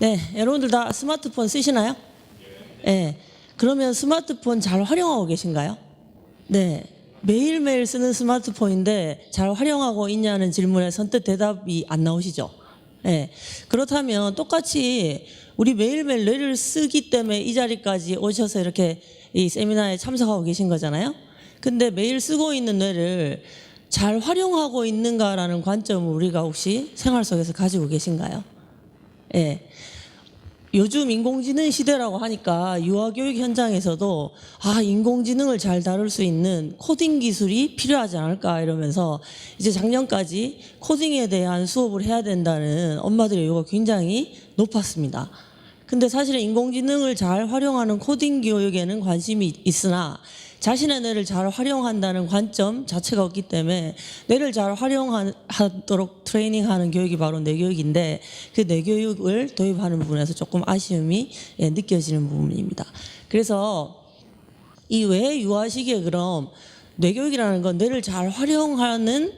네, 여러분들 다 스마트폰 쓰시나요? 네. 그러면 스마트폰 잘 활용하고 계신가요? 네. 매일매일 쓰는 스마트폰인데 잘 활용하고 있냐는 질문에 선뜻 대답이 안 나오시죠? 네. 그렇다면 똑같이 우리 매일매일 뇌를 쓰기 때문에 이 자리까지 오셔서 이렇게 이 세미나에 참석하고 계신 거잖아요? 근데 매일 쓰고 있는 뇌를 잘 활용하고 있는가라는 관점을 우리가 혹시 생활 속에서 가지고 계신가요? 예. 요즘 인공지능 시대라고 하니까 유아교육 현장에서도 인공지능을 잘 다룰 수 있는 코딩 기술이 필요하지 않을까 이러면서 이제 작년까지 코딩에 대한 수업을 해야 된다는 엄마들의 요구가 굉장히 높았습니다. 근데 사실은 인공지능을 잘 활용하는 코딩 교육에는 관심이 있으나 자신의 뇌를 잘 활용한다는 관점 자체가 없기 때문에 뇌를 잘 활용하도록 트레이닝하는 교육이 바로 뇌교육인데 그 뇌교육을 도입하는 부분에서 조금 아쉬움이 느껴지는 부분입니다. 그래서 이 왜 유아 시기에 그럼 뇌교육이라는 건 뇌를 잘 활용하는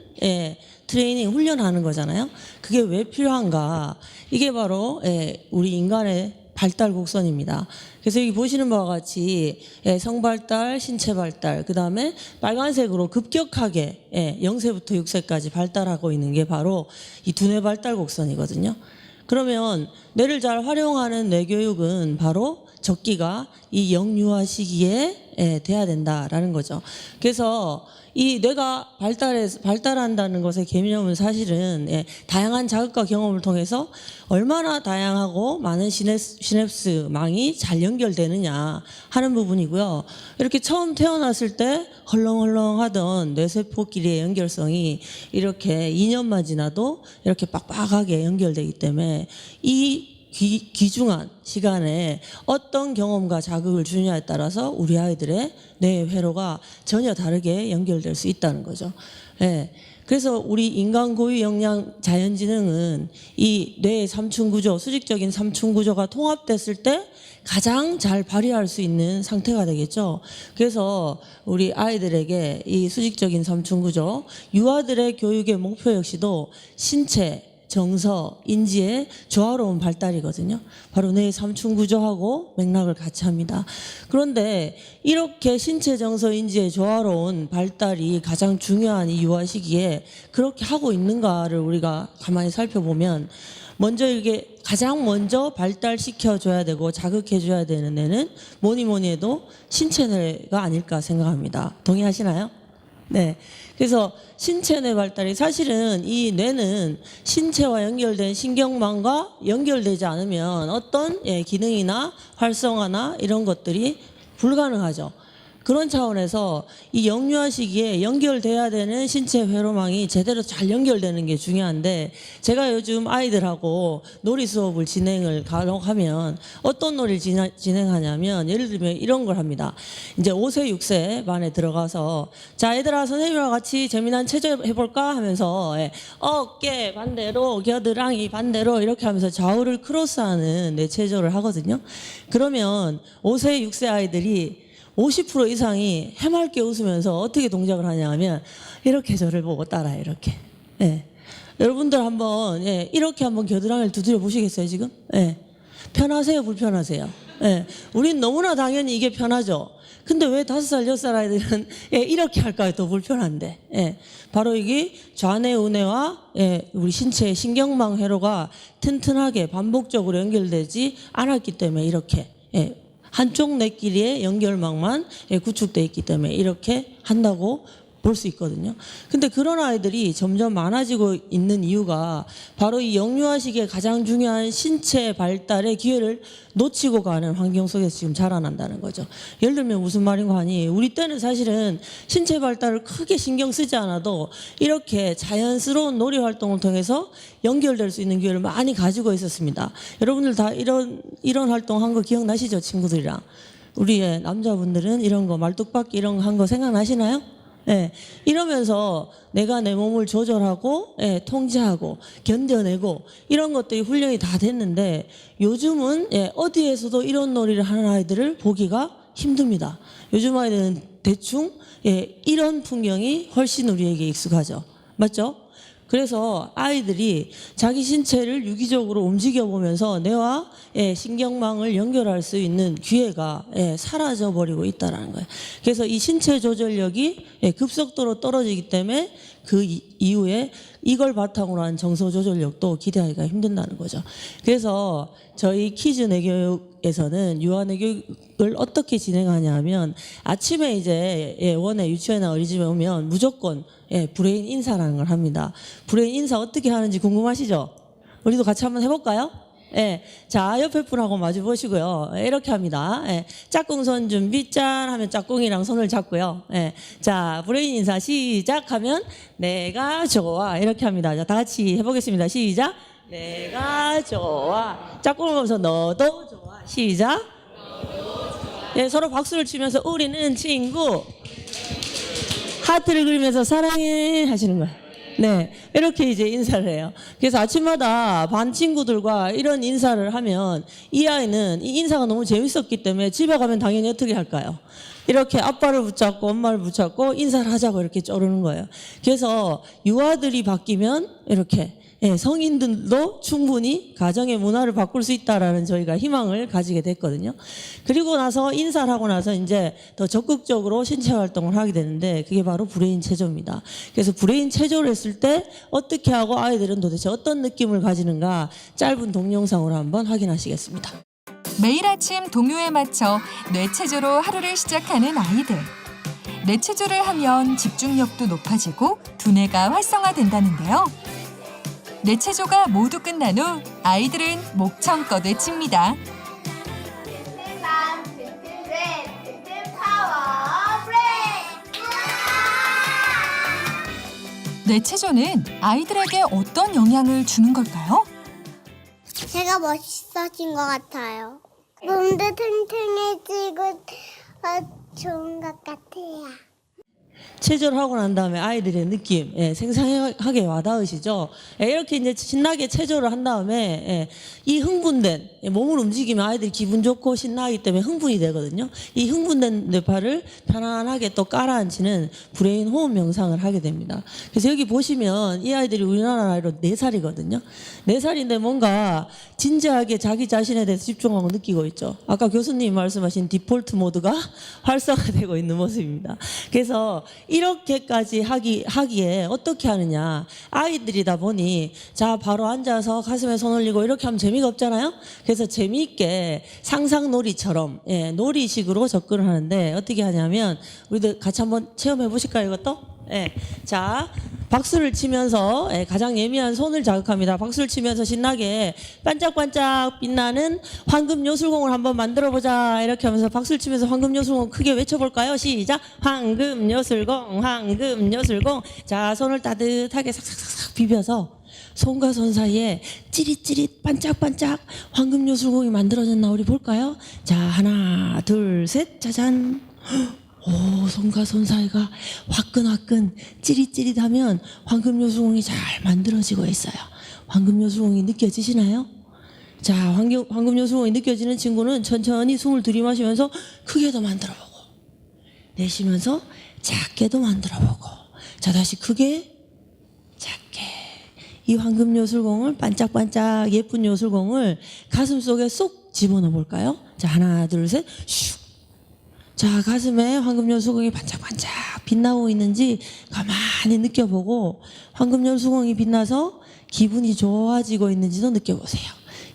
트레이닝, 훈련하는 거잖아요. 그게 왜 필요한가? 이게 바로 우리 인간의 발달 곡선입니다. 그래서 여기 보시는 바와 같이 성발달, 신체 발달, 그 다음에 빨간색으로 급격하게 0세부터 6세까지 발달하고 있는 게 바로 이 두뇌 발달 곡선이거든요. 그러면 뇌를 잘 활용하는 뇌교육은 바로 적기가 이 영유아 시기에 돼야 된다라는 거죠. 그래서 이 뇌가 발달한다는 것의 개념은 사실은 다양한 자극과 경험을 통해서 얼마나 다양하고 많은 시냅스망이 잘 연결되느냐 하는 부분이고요. 이렇게 처음 태어났을 때 헐렁헐렁하던 뇌세포끼리의 연결성이 이렇게 2년만 지나도 이렇게 빡빡하게 연결되기 때문에 이 귀중한 시간에 어떤 경험과 자극을 주느냐에 따라서 우리 아이들의 뇌 회로가 전혀 다르게 연결될 수 있다는 거죠. 그래서 우리 인간 고유 역량 자연지능은 이 뇌의 삼층 구조, 수직적인 삼층 구조가 통합됐을 때 가장 잘 발휘할 수 있는 상태가 되겠죠. 그래서 우리 아이들에게 이 수직적인 삼층 구조, 유아들의 교육의 목표 역시도 신체, 정서, 인지의 조화로운 발달이거든요. 바로 뇌의 삼층 구조하고 맥락을 같이 합니다. 그런데 이렇게 신체, 정서, 인지의 조화로운 발달이 가장 중요한 이 유아 시기에 그렇게 하고 있는가를 우리가 가만히 살펴보면 먼저 이게 가장 먼저 발달시켜줘야 되고 자극해줘야 되는 애는 뭐니 해도 신체뇌가 아닐까 생각합니다. 동의하시나요? 네. 그래서 신체뇌 발달이 사실은 이 뇌는 신체와 연결된 신경망과 연결되지 않으면 어떤 기능이나 활성화나 이런 것들이 불가능하죠. 그런 차원에서 이 영유아 시기에 연결돼야 되는 신체 회로망이 제대로 잘 연결되는 게 중요한데 제가 요즘 아이들하고 놀이 수업을 진행을 간혹 하면 어떤 놀이를 진행하냐면 예를 들면 이런 걸 합니다. 이제 5세, 6세 반에 들어가서 자 얘들아 선생님이랑 같이 재미난 체조 해볼까 하면서 어깨 반대로 겨드랑이 반대로 이렇게 하면서 좌우를 크로스하는 체조를 하거든요. 그러면 5세, 6세 아이들이 50% 이상이 해맑게 웃으면서 어떻게 동작을 하냐 하면 이렇게 저를 보고 따라 이렇게. 여러분들 한번 이렇게 한번 겨드랑이를 두드려 보시겠어요 지금? 편하세요 불편하세요? 우린 너무나 당연히 이게 편하죠. 근데 왜 5살 6살 아이들은 이렇게 할까요? 더 불편한데. 바로 이게 좌뇌 우뇌와 우리 신체의 신경망 회로가 튼튼하게 반복적으로 연결되지 않았기 때문에 이렇게 한쪽 뇌끼리의 연결망만 구축되어 있기 때문에 이렇게 한다고 볼 수 있거든요. 근데 그런 아이들이 점점 많아지고 있는 이유가 바로 이 영유아 시기에 가장 중요한 신체 발달의 기회를 놓치고 가는 환경 속에서 지금 자라난다는 거죠. 예를 들면 무슨 말인가 하니 우리 때는 사실은 신체 발달을 크게 신경 쓰지 않아도 이렇게 자연스러운 놀이 활동을 통해서 연결될 수 있는 기회를 많이 가지고 있었습니다. 여러분들 다 이런 활동 한 거 기억나시죠? 친구들이랑. 우리의 남자분들은 이런 거 말뚝박기 이런 거 한 거 생각나시나요? 이러면서 내가 내 몸을 조절하고 통제하고 견뎌내고 이런 것들이 훈련이 다 됐는데 요즘은 어디에서도 이런 놀이를 하는 아이들을 보기가 힘듭니다. 요즘 아이들은 대충 이런 풍경이 훨씬 우리에게 익숙하죠. 맞죠? 그래서 아이들이 자기 신체를 유기적으로 움직여 보면서 뇌와 신경망을 연결할 수 있는 기회가 사라져 버리고 있다라는 거예요. 그래서 이 신체 조절력이 급속도로 떨어지기 때문에 그 이후에 이걸 바탕으로 한 정서 조절력도 기대하기가 힘든다는 거죠. 그래서 저희 키즈 내교육에서는 유아 내교육을 어떻게 진행하냐 하면 아침에 이제 원에 유치원이나 어린이집에 오면 무조건 브레인 인사라는 걸 합니다. 브레인 인사 어떻게 하는지 궁금하시죠? 우리도 같이 한번 해볼까요? 자, 옆에 분하고 마주 보시고요. 이렇게 합니다. 짝꿍 손 준비 짠 하면 짝꿍이랑 손을 잡고요. 자, 브레인 인사 시작하면 내가 좋아 이렇게 합니다. 자, 다 같이 해보겠습니다. 시작. 내가 좋아. 짝꿍을 보면서 너도 좋아. 시작. 서로 박수를 치면서 우리는 친구. 하트를 그리면서 사랑해 하시는 거예요. 네, 이렇게 이제 인사를 해요. 그래서 아침마다 반 친구들과 이런 인사를 하면 이 아이는 이 인사가 너무 재밌었기 때문에 집에 가면 당연히 어떻게 할까요? 이렇게 아빠를 붙잡고 엄마를 붙잡고 인사를 하자고 이렇게 쪼르는 거예요. 그래서 유아들이 바뀌면 이렇게 성인들도 충분히 가정의 문화를 바꿀 수 있다라는 저희가 희망을 가지게 됐거든요. 그리고 나서 인사를 하고 나서 이제 더 적극적으로 신체 활동을 하게 되는데 그게 바로 브레인 체조입니다. 그래서 브레인 체조를 했을 때 어떻게 하고 아이들은 도대체 어떤 느낌을 가지는가 짧은 동영상으로 한번 확인하시겠습니다. 매일 아침 동요에 맞춰 뇌체조로 하루를 시작하는 아이들. 뇌체조를 하면 집중력도 높아지고 두뇌가 활성화된다는데요. 뇌체조가 모두 끝난 후 아이들은 목청껏 외칩니다. 뇌체조는 아이들에게 어떤 영향을 주는 걸까요? 제가 멋있어진 것 같아요. 몸도 튼튼해지고 좋은 것 같아요. 체조를 하고 난 다음에 아이들의 느낌 생생하게 와닿으시죠? 이렇게 이제 신나게 체조를 한 다음에 이 흥분된 몸을 움직이면 아이들이 기분 좋고 신나기 때문에 흥분이 되거든요. 이 흥분된 뇌파를 편안하게 또 깔아앉히는 브레인 호흡 명상을 하게 됩니다. 그래서 여기 보시면 이 아이들이 우리나라 나이로 4살이거든요. 4살인데 뭔가 진지하게 자기 자신에 대해서 집중하고 느끼고 있죠. 아까 교수님이 말씀하신 디폴트 모드가 활성화되고 있는 모습입니다. 그래서 이렇게까지 하기에 어떻게 하느냐. 아이들이다 보니 자 바로 앉아서 가슴에 손 올리고 이렇게 하면 재미가 없잖아요. 그래서 재미있게 상상놀이처럼 놀이식으로 접근을 하는데 어떻게 하냐면 우리들 같이 한번 체험해 보실까요 이것도? 자 박수를 치면서 가장 예민한 손을 자극합니다. 박수를 치면서 신나게 반짝반짝 빛나는 황금 요술공을 한번 만들어보자 이렇게 하면서 박수를 치면서 황금 요술공 크게 외쳐볼까요? 시작. 황금 요술공 황금 요술공. 자 손을 따뜻하게 싹싹싹 비벼서 손과 손 사이에 찌릿찌릿 반짝반짝 황금 요술공이 만들어졌나 우리 볼까요? 자 하나 둘 셋 짜잔. 오, 손과 손 사이가 화끈화끈 찌릿찌릿하면 황금 요술공이 잘 만들어지고 있어요. 황금 요술공이 느껴지시나요? 자, 황금 요술공이 느껴지는 친구는 천천히 숨을 들이마시면서 크게도 만들어보고 내쉬면서 작게도 만들어보고 자 다시 크게 작게 이 황금 요술공을 반짝반짝 예쁜 요술공을 가슴 속에 쏙 집어넣어 볼까요? 자 하나 둘 셋 슉. 자 가슴에 황금 요술공이 반짝반짝 빛나고 있는지 가만히 느껴보고 황금 요술공이 빛나서 기분이 좋아지고 있는지도 느껴보세요.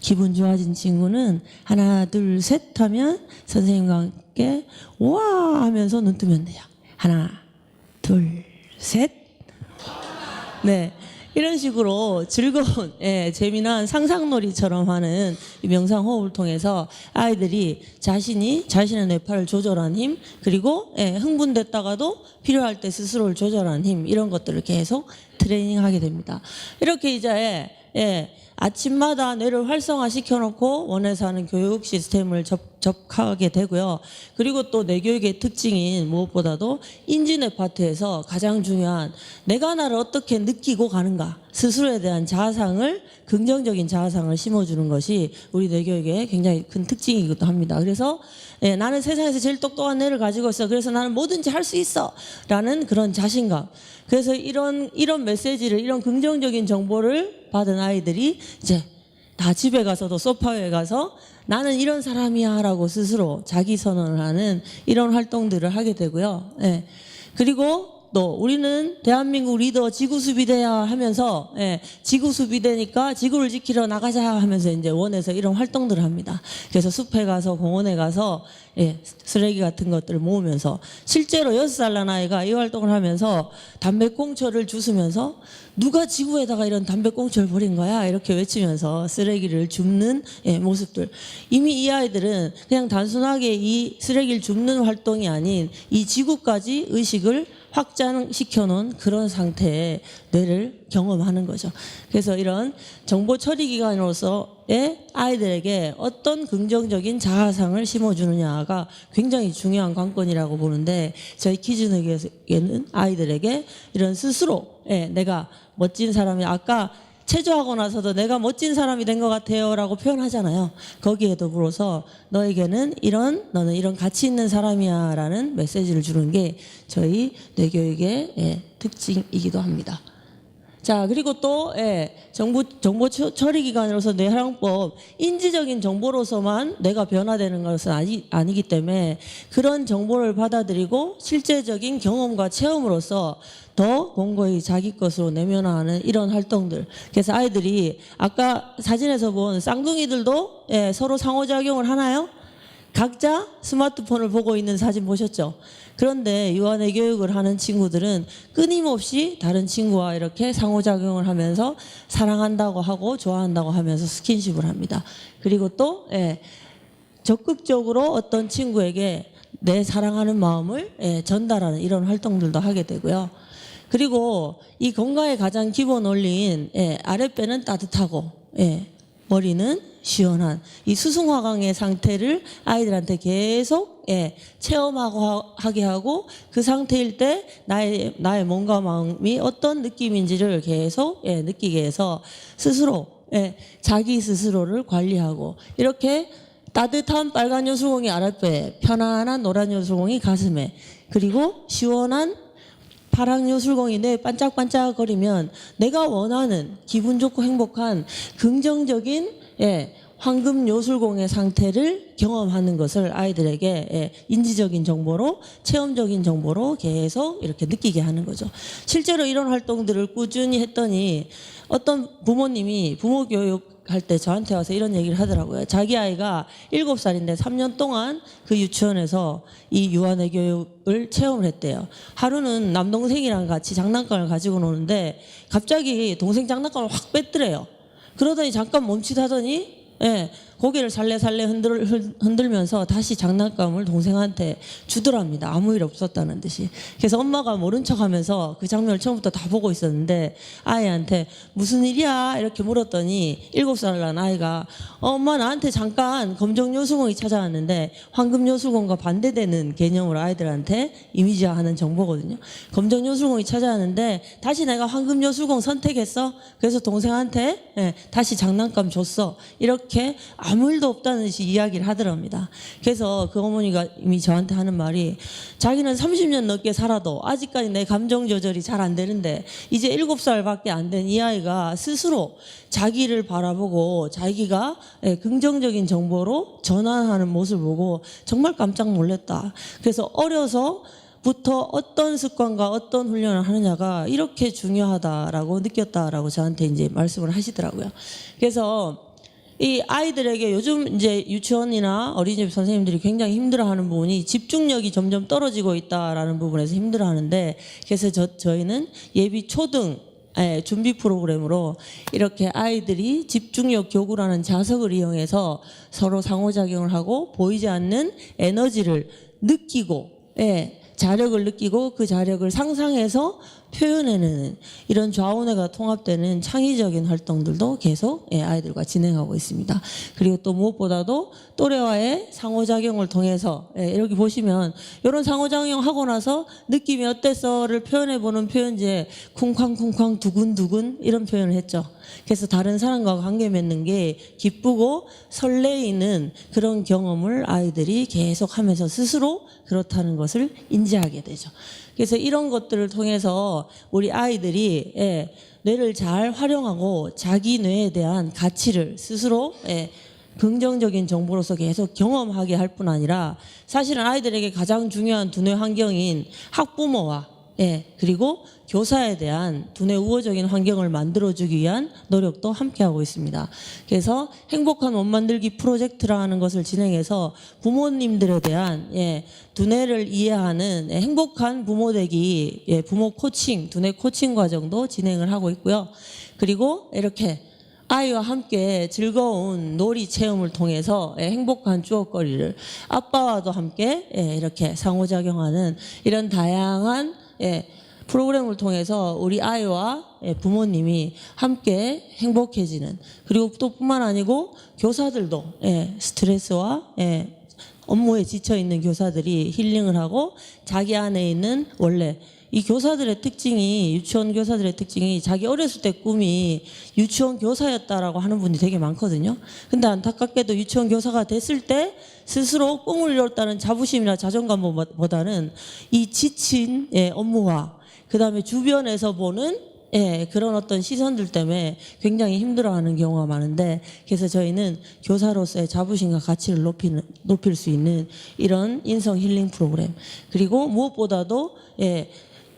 기분 좋아진 친구는 하나 둘 셋 하면 선생님과 함께 와 하면서 눈 뜨면 돼요. 하나 둘 셋. 네. 이런 식으로 즐거운 재미난 상상놀이처럼 하는 이 명상호흡을 통해서 아이들이 자신의 뇌파를 조절한 힘 그리고 흥분됐다가도 필요할 때 스스로를 조절한 힘 이런 것들을 계속 트레이닝하게 됩니다. 이렇게 이제 아침마다 뇌를 활성화시켜 놓고 원에서 하는 교육 시스템을 접하게 되고요. 그리고 또 뇌교육의 특징인 무엇보다도 인지뇌 파트에서 가장 중요한 내가 나를 어떻게 느끼고 가는가, 스스로에 대한 자아상을, 긍정적인 자아상을 심어주는 것이 우리 뇌교육의 굉장히 큰 특징이기도 합니다. 그래서 나는 세상에서 제일 똑똑한 뇌를 가지고 있어. 그래서 나는 뭐든지 할 수 있어. 라는 그런 자신감. 그래서 이런 메시지를, 이런 긍정적인 정보를 받은 아이들이 이제 다 집에 가서도 소파에 가서 나는 이런 사람이야 라고 스스로 자기 선언을 하는 이런 활동들을 하게 되고요. 예. 그리고 또 우리는 대한민국 리더 지구수비대야 하면서 지구수비대니까 지구를 지키러 나가자 하면서 이제 원에서 이런 활동들을 합니다. 그래서 숲에 가서 공원에 가서 쓰레기 같은 것들을 모으면서 실제로 6살 난 아이가 이 활동을 하면서 담배꽁초를 주스면서 누가 지구에다가 이런 담배꽁초를 버린 거야 이렇게 외치면서 쓰레기를 줍는 모습들. 이미 이 아이들은 그냥 단순하게 이 쓰레기를 줍는 활동이 아닌 이 지구까지 의식을 확장시켜 놓은 그런 상태의 뇌를 경험하는 거죠. 그래서 이런 정보 처리 기관으로서의 아이들에게 어떤 긍정적인 자아상을 심어주느냐가 굉장히 중요한 관건이라고 보는데, 저희 키즈너에게는 아이들에게 이런 스스로 내가 멋진 사람이, 아까 체조하고 나서도 내가 멋진 사람이 된 것 같아요 라고 표현하잖아요. 거기에 더불어서 너에게는 너는 이런 가치 있는 사람이야 라는 메시지를 주는 게 저희 뇌교육의 특징이기도 합니다. 자, 그리고 또 정보 처리 기관으로서 뇌활용법, 인지적인 정보로서만 뇌가 변화되는 것은 아니기 때문에 그런 정보를 받아들이고 실제적인 경험과 체험으로서 더 공고히 자기 것으로 내면화하는 이런 활동들. 그래서 아이들이 아까 사진에서 본 쌍둥이들도 서로 상호작용을 하나요? 각자 스마트폰을 보고 있는 사진 보셨죠? 그런데 유아뇌 교육을 하는 친구들은 끊임없이 다른 친구와 이렇게 상호작용을 하면서 사랑한다고 하고 좋아한다고 하면서 스킨십을 합니다. 그리고 또 적극적으로 어떤 친구에게 내 사랑하는 마음을 전달하는 이런 활동들도 하게 되고요. 그리고 이 건강의 가장 기본 원리인 아랫배는 따뜻하고 머리는 시원한 이 수승화강의 상태를 아이들한테 계속 체험하게 하고, 그 상태일 때 나의 몸과 마음이 어떤 느낌인지를 계속 느끼게 해서 스스로 자기 스스로를 관리하고, 이렇게 따뜻한 빨간 요술공이 아랫배에, 편안한 노란 요술공이 가슴에, 그리고 시원한 파랑 요술공이 내 반짝반짝거리면 내가 원하는 기분 좋고 행복한 긍정적인 황금 요술공의 상태를 경험하는 것을 아이들에게 인지적인 정보로, 체험적인 정보로 계속 이렇게 느끼게 하는 거죠. 실제로 이런 활동들을 꾸준히 했더니 어떤 부모님이 부모 교육할 때 저한테 와서 이런 얘기를 하더라고요. 자기 아이가 7살인데 3년 동안 그 유치원에서 이 유아뇌 교육을 체험을 했대요. 하루는 남동생이랑 같이 장난감을 가지고 노는데 갑자기 동생 장난감을 확 뺐더래요. 그러더니 잠깐 멈칫하더니 고개를 살래살래 흔들면서 다시 장난감을 동생한테 주더랍니다. 아무 일 없었다는 듯이. 그래서 엄마가 모른 척하면서 그 장면을 처음부터 다 보고 있었는데 아이한테 무슨 일이야 이렇게 물었더니 7살 난 아이가 엄마 나한테 잠깐 검정 요술공이 찾아왔는데 황금 요술공과 반대되는 개념으로 아이들한테 이미지화하는 정보거든요. 검정 요술공이 찾아왔는데 다시 내가 황금 요술공 선택했어. 그래서 동생한테 다시 장난감 줬어. 이렇게 아무 일도 없다는 듯이 이야기를 하더랍니다. 그래서 그 어머니가 이미 저한테 하는 말이, 자기는 30년 넘게 살아도 아직까지 내 감정 조절이 잘 안 되는데 이제 7살밖에 안 된 이 아이가 스스로 자기를 바라보고 자기가 긍정적인 정보로 전환하는 모습을 보고 정말 깜짝 놀랐다. 그래서 어려서부터 어떤 습관과 어떤 훈련을 하느냐가 이렇게 중요하다라고 느꼈다라고 저한테 이제 말씀을 하시더라고요. 그래서 이 아이들에게 요즘 이제 유치원이나 어린이집 선생님들이 굉장히 힘들어하는 부분이 집중력이 점점 떨어지고 있다라는 부분에서 힘들어하는데, 그래서 저희는 예비 초등 준비 프로그램으로 이렇게 아이들이 집중력 교구라는 자석을 이용해서 서로 상호작용을 하고 보이지 않는 에너지를 느끼고 자력을 느끼고 그 자력을 상상해서 표현해내는 이런 좌우뇌가 통합되는 창의적인 활동들도 계속 아이들과 진행하고 있습니다. 그리고 또 무엇보다도 또래와의 상호작용을 통해서 여기 보시면 이런 상호작용하고 나서 느낌이 어땠어를 표현해보는 표현지에 쿵쾅쿵쾅 두근두근 이런 표현을 했죠. 그래서 다른 사람과 관계 맺는 게 기쁘고 설레이는 그런 경험을 아이들이 계속 하면서 스스로 그렇다는 것을 인지하게 되죠. 그래서 이런 것들을 통해서 우리 아이들이 뇌를 잘 활용하고 자기 뇌에 대한 가치를 스스로 긍정적인 정보로서 계속 경험하게 할 뿐 아니라 사실은 아이들에게 가장 중요한 두뇌 환경인 학부모와 그리고 교사에 대한 두뇌 우호적인 환경을 만들어주기 위한 노력도 함께하고 있습니다. 그래서 행복한 몸 만들기 프로젝트라는 것을 진행해서 부모님들에 대한 두뇌를 이해하는 행복한 부모 되기 부모 코칭, 두뇌 코칭 과정도 진행을 하고 있고요. 그리고 이렇게 아이와 함께 즐거운 놀이 체험을 통해서 행복한 추억거리를 아빠와도 함께 이렇게 상호작용하는 이런 다양한 프로그램을 통해서 우리 아이와 부모님이 함께 행복해지는, 그리고 또 뿐만 아니고 교사들도 스트레스와 업무에 지쳐있는 교사들이 힐링을 하고 자기 안에 있는 원래 이 교사들의 특징이, 유치원 교사들의 특징이 자기 어렸을 때 꿈이 유치원 교사였다라고 하는 분이 되게 많거든요. 근데 안타깝게도 유치원 교사가 됐을 때 스스로 꿈을 이뤘다는 자부심이나 자존감보다는 이 지친 업무와 그다음에 주변에서 보는 그런 어떤 시선들 때문에 굉장히 힘들어하는 경우가 많은데, 그래서 저희는 교사로서의 자부심과 가치를 높일 수 있는 이런 인성 힐링 프로그램, 그리고 무엇보다도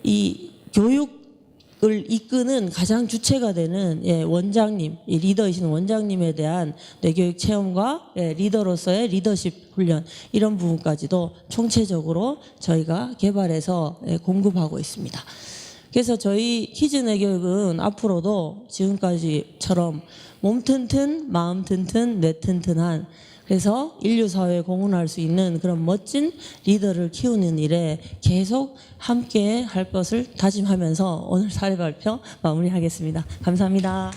이 교육을 이끄는 가장 주체가 되는 원장님, 리더이신 원장님에 대한 뇌교육 체험과 리더로서의 리더십 훈련, 이런 부분까지도 총체적으로 저희가 개발해서 공급하고 있습니다. 그래서 저희 키즈 뇌교육은 앞으로도 지금까지처럼 몸 튼튼, 마음 튼튼, 뇌 튼튼한, 그래서 인류 사회에 공헌할 수 있는 그런 멋진 리더를 키우는 일에 계속 함께 할 것을 다짐하면서 오늘 사례 발표 마무리하겠습니다. 감사합니다.